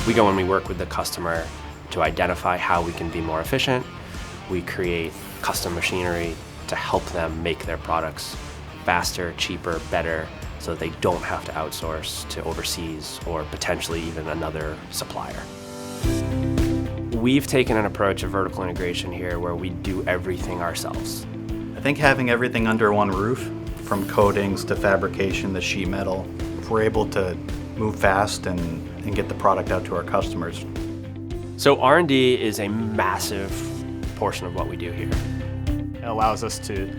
We go and we work with the customer to identify how we can be more efficient. We create custom machinery to help them make their products faster, cheaper, better, so they don't have to outsource to overseas or potentially even another supplier. We've taken an approach of vertical integration here where we do everything ourselves. I think having everything under one roof, from coatings to fabrication to sheet metal, if we're able to move fast and get the product out to our customers. So R&D is a massive portion of what we do here. It allows us to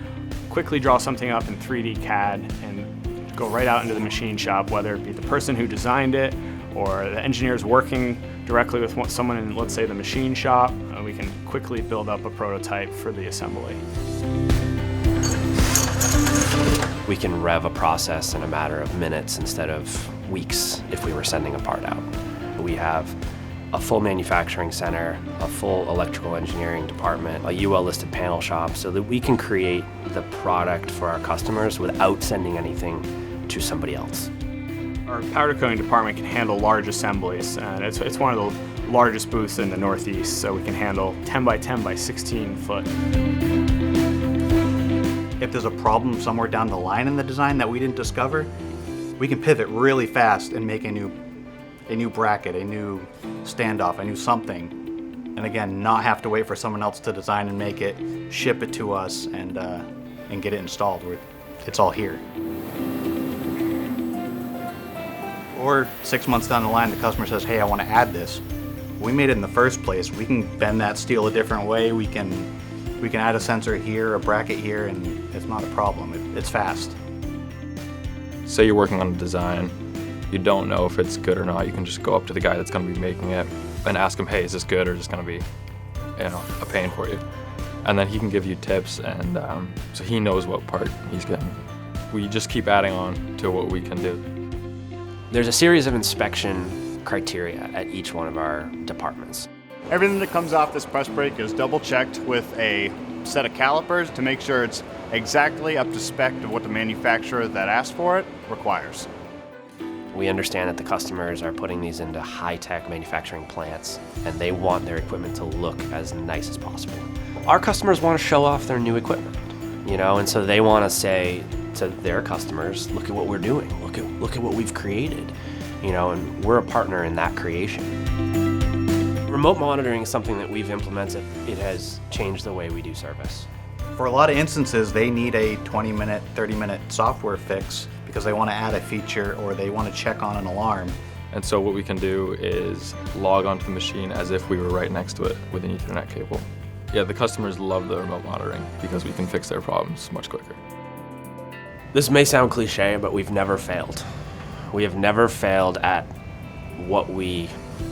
quickly draw something up in 3D CAD and go right out into the machine shop, whether it be the person who designed it or the engineers working directly with someone in, let's say, the machine shop. We can quickly build up a prototype for the assembly. We can rev a process in a matter of minutes instead of weeks if we were sending a part out. We have a full manufacturing center, a full electrical engineering department, a UL-listed panel shop, so that we can create the product for our customers without sending anything to somebody else. Our powder coating department can handle large assemblies, and it's one of the largest booths in the Northeast, so we can handle 10 by 10 by 16 foot. If there's a problem somewhere down the line in the design that we didn't discover, we can pivot really fast and make a new bracket, a new standoff, a new something. And again, not have to wait for someone else to design and make it, ship it to us, and get it installed. It's all here. Or 6 months down the line, the customer says, hey, I want to add this. We made it in the first place. We can bend that steel a different way. We can add a sensor here, a bracket here, and it's not a problem. It's fast. Say you're working on a design, you don't know if it's good or not, you can just go up to the guy that's going to be making it and ask him, hey, is this good or is this going to be, a pain for you? And then he can give you tips, and so he knows what part he's getting. We just keep adding on to what we can do. There's a series of inspection criteria at each one of our departments. Everything that comes off this press brake is double checked with a set of calipers to make sure it's exactly up to spec of what the manufacturer that asked for it requires. We understand that the customers are putting these into high-tech manufacturing plants, and they want their equipment to look as nice as possible. Our customers want to show off their new equipment, and so they want to say to their customers, look at what we're doing, look at what we've created, and we're a partner in that creation. Remote monitoring is something that we've implemented. It has changed the way we do service. For a lot of instances, they need a 20-minute, 30-minute software fix because they want to add a feature or they want to check on an alarm. And so what we can do is log onto the machine as if we were right next to it with an Ethernet cable. Yeah, the customers love the remote monitoring because we can fix their problems much quicker. This may sound cliche, but we've never failed. We have never failed at what we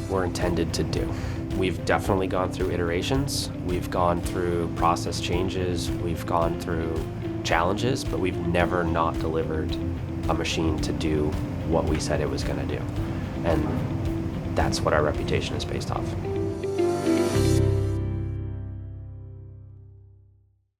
were intended to do. We've definitely gone through iterations. We've gone through process changes. We've gone through challenges, but we've never not delivered a machine to do what we said it was going to do. And that's what our reputation is based off.